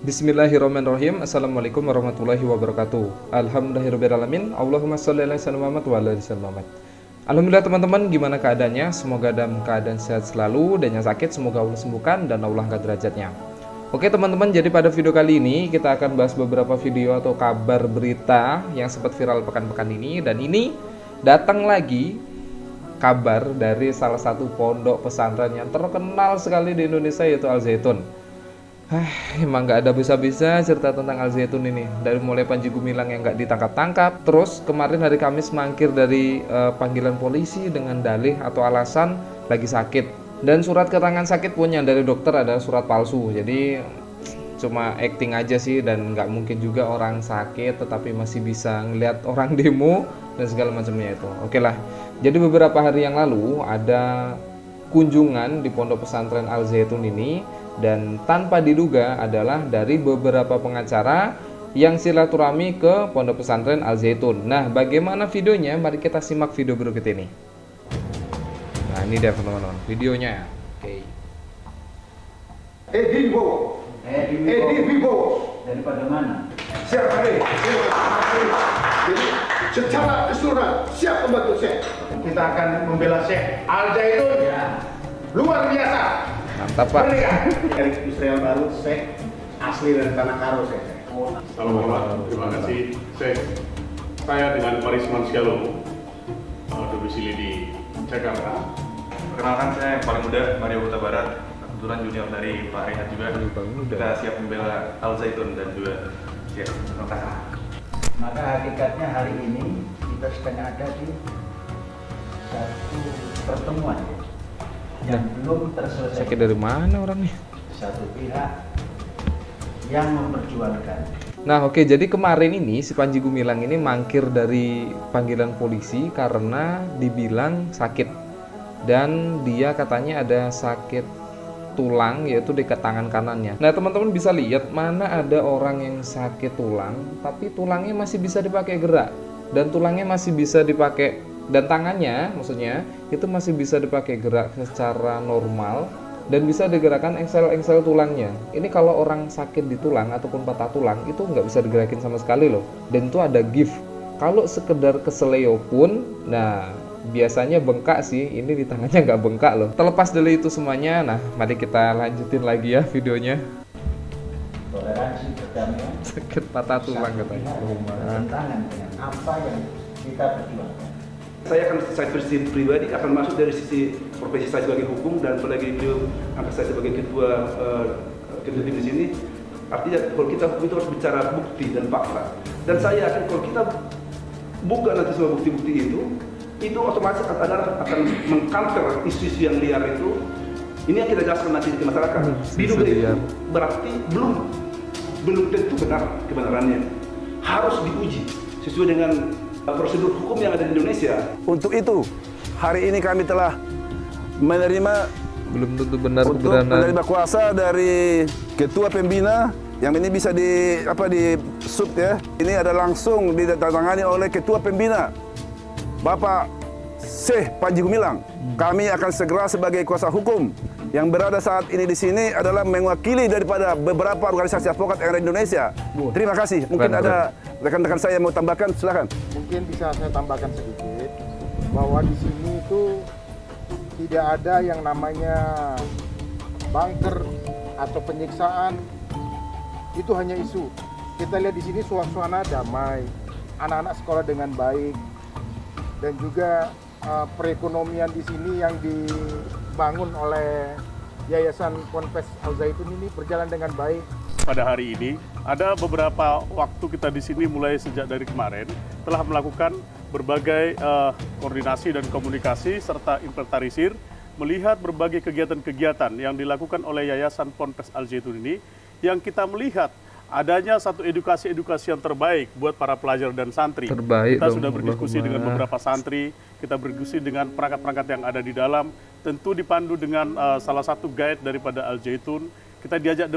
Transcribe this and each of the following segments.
Bismillahirrahmanirrahim. Assalamualaikum warahmatullahi wabarakatuh. Alhamdulillahirrahmanirrahim. Allahumma sholli ala sayyidina Muhammad wa ala ali sayyidina Muhammad. Alhamdulillah teman-teman, gimana keadaannya? Semoga dalam keadaan sehat selalu, dan yang sakit semoga Allah sembuhkan dan Allah angkat derajatnya. Oke teman-teman, jadi pada video kali ini kita akan bahas beberapa video atau kabar berita yang sempat viral pekan-pekan ini. Dan ini datang lagi kabar dari salah satu pondok pesantren yang terkenal sekali di Indonesia, yaitu Al Zaitun. Emang nggak ada bisa-bisa cerita tentang Al Zaitun ini. Dari mulai Panji Gumilang yang nggak ditangkap-tangkap, terus kemarin hari Kamis mangkir dari panggilan polisi dengan dalih atau alasan lagi sakit. Dan surat keterangan sakit pun yang dari dokter adalah surat palsu. Jadi cuma acting aja sih, dan nggak mungkin juga orang sakit tetapi masih bisa ngeliat orang demo dan segala macamnya itu. Oke lah. Jadi beberapa hari yang lalu ada kunjungan di pondok pesantren Al Zaitun ini, dan tanpa diduga adalah dari beberapa pengacara yang silaturahmi ke pondok pesantren Al Zaitun. Nah, bagaimana videonya? Mari kita simak video berikut ini. Nah, ini dia teman-teman videonya. Oke. Edi Wibowo. Daripada mana? Siap hari. Jadi secara keseluruhan siap membantu Syekh. Kita akan membela Syekh Al Zaitun. Ya. Luar biasa. Mantap Pak. Erik Yusriel baru Syekh asli dari Tanah Karo Syekh. Assalamualaikum, terima kasih Syekh. Saya dengan Marisman Shalom, domisili di Jakarta. Perkenalkan, saya yang paling muda, Mario Huta Barat, kebetulan junior dari Pak Rehat juga. Kita siap membela Al Zaitun dan juga siap. Terima kasih. Maka hakikatnya hari ini kita sedang ada di satu pertemuan yang belum terselesaikan. Sakit dari mana orangnya? Satu pihak yang memperjuangkan. Nah oke, jadi kemarin ini si Panji Gumilang ini mangkir dari panggilan polisi karena dibilang sakit. Dan dia katanya ada sakit tulang, yaitu dekat tangan kanannya. Nah teman-teman bisa lihat mana ada orang yang sakit tulang tapi tulangnya masih bisa dipakai gerak, dan tulangnya masih bisa dipakai, dan tangannya maksudnya itu masih bisa dipakai gerak secara normal dan bisa digerakkan engsel-engsel tulangnya. Ini kalau orang sakit di tulang ataupun patah tulang itu nggak bisa digerakin sama sekali loh. Dan itu ada gift. Kalau sekedar keseleo pun, nah biasanya bengkak sih. Ini di tangannya nggak bengkak loh. Terlepas dari itu semuanya, nah mari kita lanjutin lagi ya videonya. Toleransi, perdamaian. Sakit patah tulang katanya. Bertentangan dengan apa yang kita perjuangkan. Saya pribadi akan masuk dari sisi profesi saya sebagai hukum, dan apalagi beliau angkat saya sebagai ketua tim di sini. Artinya kalau kita hukum itu harus bicara bukti dan fakta. Dan saya yakin kalau kita buka nanti semua bukti-bukti itu otomatis akan mengcounter isu-isu yang liar itu. Ini yang kita jelaskan nanti ke masyarakat. Diduga itu berarti belum tentu benar kebenarannya. Harus diuji sesuai dengan prosedur hukum yang ada di Indonesia. Untuk itu, hari ini kami telah menerima Belum tentu benar untuk kebenaran. menerima kuasa dari Ketua Pembina, yang ini bisa di sub ya. Ini ada langsung ditandatangani oleh Ketua Pembina, Bapak Syekh Panji Gumilang. Kami akan segera sebagai kuasa hukum yang berada saat ini di sini adalah mewakili daripada beberapa organisasi advokat yang ada di Indonesia. Terima kasih. Mungkin ada rekan-rekan saya yang mau tambahkan, silakan. Mungkin bisa saya tambahkan sedikit bahwa di sini itu tidak ada yang namanya bunker atau penyiksaan. Itu hanya isu. Kita lihat di sini suasana damai, anak-anak sekolah dengan baik, dan juga perekonomian di sini yang dibangun oleh Yayasan Ponpes Al Zaitun ini berjalan dengan baik. Pada hari ini, ada beberapa waktu kita di sini mulai sejak dari kemarin telah melakukan berbagai koordinasi dan komunikasi serta inventarisir, melihat berbagai kegiatan-kegiatan yang dilakukan oleh Yayasan Ponpes Al Zaitun ini, yang kita melihat adanya satu edukasi-edukasi yang terbaik buat para pelajar dan santri. Terbaik kita dong, sudah berdiskusi dengan beberapa santri, kita berdiskusi dengan perangkat-perangkat yang ada di dalam, tentu dipandu dengan salah satu guide daripada Al Zaitun. Kita diajak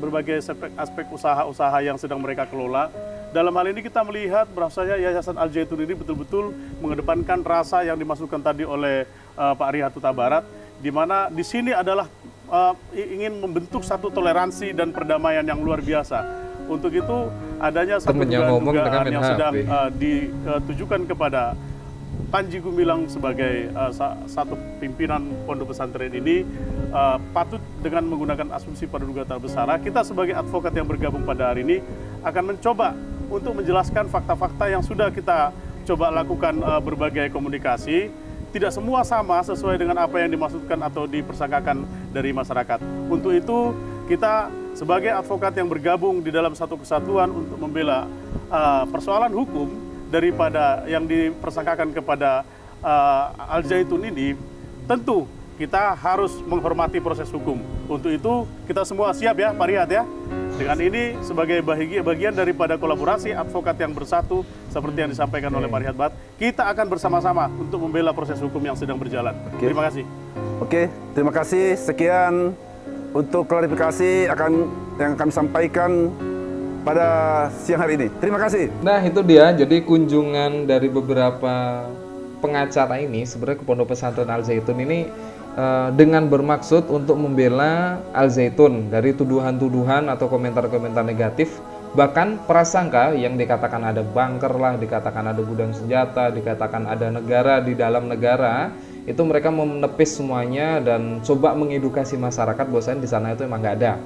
berbagai aspek usaha-usaha yang sedang mereka kelola. Dalam hal ini kita melihat bahwasanya Yayasan Al Zaitun ini betul-betul mengedepankan rasa yang dimasukkan tadi oleh Pak Rehat Huta Barat, di mana di sini adalah ingin membentuk satu toleransi dan perdamaian yang luar biasa. Untuk itu adanya satu dugaan yang sedang ditujukan kepada Panji Gumilang sebagai satu pimpinan pondok pesantren ini patut dengan menggunakan asumsi praduga tak bersalah. Kita sebagai advokat yang bergabung pada hari ini akan mencoba untuk menjelaskan fakta-fakta yang sudah kita coba lakukan berbagai komunikasi. Tidak semua sama sesuai dengan apa yang dimaksudkan atau dipersangkakan dari masyarakat. Untuk itu kita sebagai advokat yang bergabung di dalam satu kesatuan untuk membela persoalan hukum daripada yang dipersangkakan kepada Al Zaitun ini, tentu kita harus menghormati proses hukum. Untuk itu kita semua siap ya Pak Riyad ya. Dengan ini sebagai bagian daripada kolaborasi advokat yang bersatu seperti yang disampaikan oleh Pak Riyad Bat, kita akan bersama-sama untuk membela proses hukum yang sedang berjalan. Terima kasih. Oke, terima kasih. Sekian untuk klarifikasi yang kami sampaikan pada siang hari ini. Terima kasih. Nah itu dia, jadi kunjungan dari beberapa pengacara ini sebenarnya ke Pondok Pesantren Al Zaitun ini dengan bermaksud untuk membela Al Zaitun dari tuduhan-tuduhan atau komentar-komentar negatif, bahkan prasangka yang dikatakan ada bunker lah, dikatakan ada gudang senjata, dikatakan ada negara di dalam negara, itu mereka menepis semuanya dan coba mengedukasi masyarakat bahwasanya di sana itu emang nggak ada.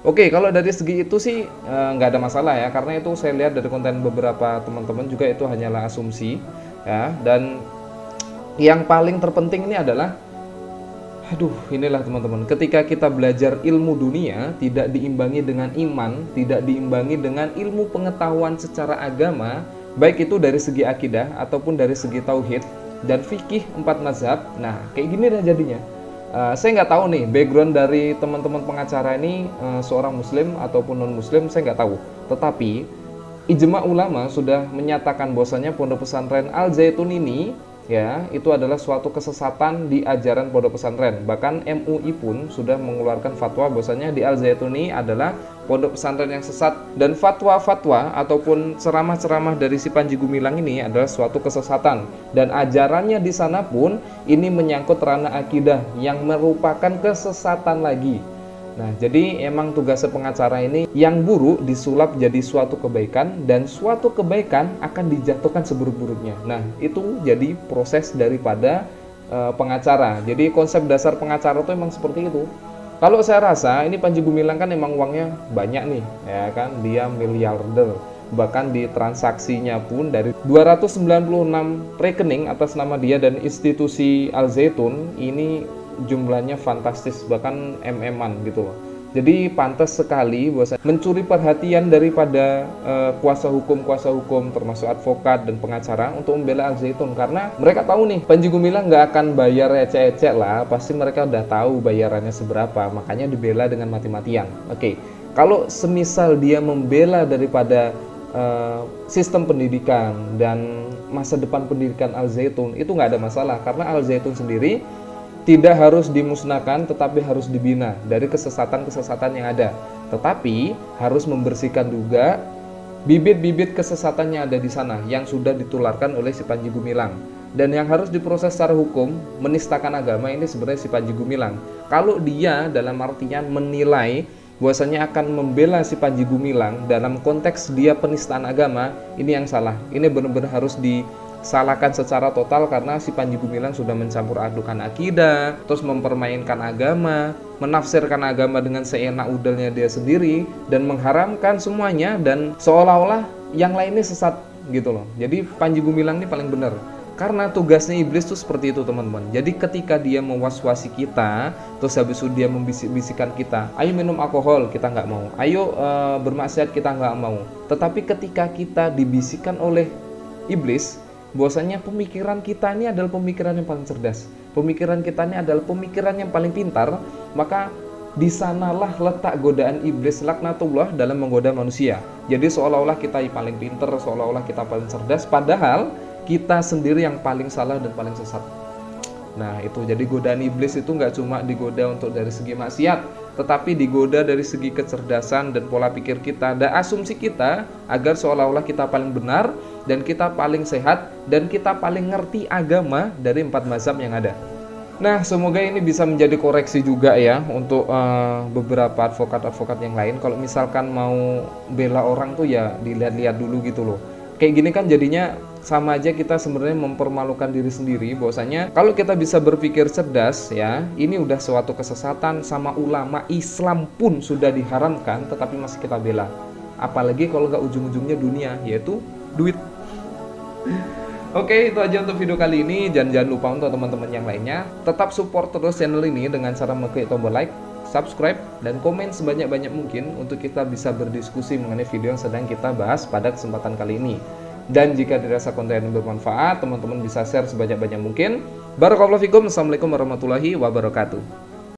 Oke, kalau dari segi itu sih nggak ada masalah ya, karena itu saya lihat dari konten beberapa teman-teman juga itu hanyalah asumsi ya. Dan yang paling terpenting ini adalah, inilah teman-teman, ketika kita belajar ilmu dunia tidak diimbangi dengan iman, tidak diimbangi dengan ilmu pengetahuan secara agama, baik itu dari segi akidah ataupun dari segi tauhid dan fikih 4 mazhab. Nah, kayak gini dah jadinya. Saya nggak tahu nih background dari teman-teman pengacara ini seorang muslim ataupun non-muslim, saya nggak tahu. Tetapi ijma ulama sudah menyatakan bahwasanya Pondok Pesantren Al Zaitun ini ya itu adalah suatu kesesatan di ajaran pondok pesantren. Bahkan MUI pun sudah mengeluarkan fatwa bahwasanya di Al Zaitun ini adalah pondok pesantren yang sesat, dan fatwa-fatwa ataupun ceramah-ceramah dari si Panji Gumilang ini adalah suatu kesesatan, dan ajarannya di sana pun ini menyangkut ranah akidah yang merupakan kesesatan lagi. Nah, jadi emang tugas pengacara ini yang buruk disulap jadi suatu kebaikan, dan suatu kebaikan akan dijatuhkan seburuk-buruknya. Nah, itu jadi proses daripada pengacara. Jadi konsep dasar pengacara itu emang seperti itu. Kalau saya rasa ini Panji Gumilang kan emang uangnya banyak nih, ya kan, dia miliarder. Bahkan di transaksinya pun dari 296 rekening atas nama dia dan institusi Al Zaitun ini jumlahnya fantastis, bahkan MM-an gitu loh. Jadi pantas sekali bahwa mencuri perhatian daripada kuasa hukum termasuk advokat dan pengacara untuk membela Al Zaitun, karena mereka tahu nih Panji Gumilang nggak akan bayar ecek-ecek lah, pasti mereka udah tahu bayarannya seberapa, makanya dibela dengan mati-matian. Oke, kalau semisal dia membela daripada sistem pendidikan dan masa depan pendidikan Al Zaitun, itu nggak ada masalah, karena Al Zaitun sendiri tidak harus dimusnahkan, tetapi harus dibina dari kesesatan-kesesatan yang ada. Tetapi harus membersihkan juga bibit-bibit kesesatan yang ada di sana yang sudah ditularkan oleh si Panji Gumilang. Dan yang harus diproses secara hukum, menistakan agama, ini sebenarnya si Panji Gumilang. Kalau dia dalam artian menilai bahwasanya akan membela si Panji Gumilang dalam konteks dia penistaan agama, ini yang salah. Ini benar-benar harus disalahkan secara total, karena si Panji Gumilang sudah mencampur adukan akidah, terus mempermainkan agama, menafsirkan agama dengan seenak udalnya dia sendiri, dan mengharamkan semuanya, dan seolah-olah yang lainnya sesat gitu loh. Jadi Panji Gumilang ini paling benar, karena tugasnya iblis tuh seperti itu teman-teman. Jadi ketika dia mewaswasi kita, terus habis itu dia membisik-bisikan kita, ayo minum alkohol, kita nggak mau, ayo bermaksiat, kita nggak mau. Tetapi ketika kita dibisikkan oleh iblis bahwasanya pemikiran kita ini adalah pemikiran yang paling cerdas, pemikiran kita ini adalah pemikiran yang paling pintar, maka di sanalah letak godaan iblis laknatullah dalam menggoda manusia. Jadi seolah-olah kita yang paling pintar, seolah-olah kita paling cerdas, padahal kita sendiri yang paling salah dan paling sesat. Nah itu, jadi godaan iblis itu nggak cuma digoda untuk dari segi maksiat, tetapi digoda dari segi kecerdasan dan pola pikir kita dan asumsi kita, agar seolah-olah kita paling benar dan kita paling sehat dan kita paling ngerti agama dari 4 mazhab yang ada. Nah, semoga ini bisa menjadi koreksi juga ya untuk beberapa advokat-advokat yang lain. Kalau misalkan mau bela orang tuh ya dilihat-lihat dulu gitu loh. Kayak gini kan jadinya sama aja kita sebenarnya mempermalukan diri sendiri. Bahwasanya kalau kita bisa berpikir cerdas ya, ini udah suatu kesesatan, sama ulama Islam pun sudah diharamkan, tetapi masih kita bela. Apalagi kalau nggak ujung-ujungnya dunia, yaitu duit. Oke, itu aja untuk video kali ini. Jangan lupa untuk teman-teman yang lainnya, tetap support terus channel ini dengan cara mengklik tombol like, subscribe, dan komen sebanyak-banyak mungkin untuk kita bisa berdiskusi mengenai video yang sedang kita bahas pada kesempatan kali ini. Dan jika dirasa konten yang bermanfaat, teman-teman bisa share sebanyak-banyak mungkin. Barakallahu fikum. Assalamualaikum warahmatullahi wabarakatuh.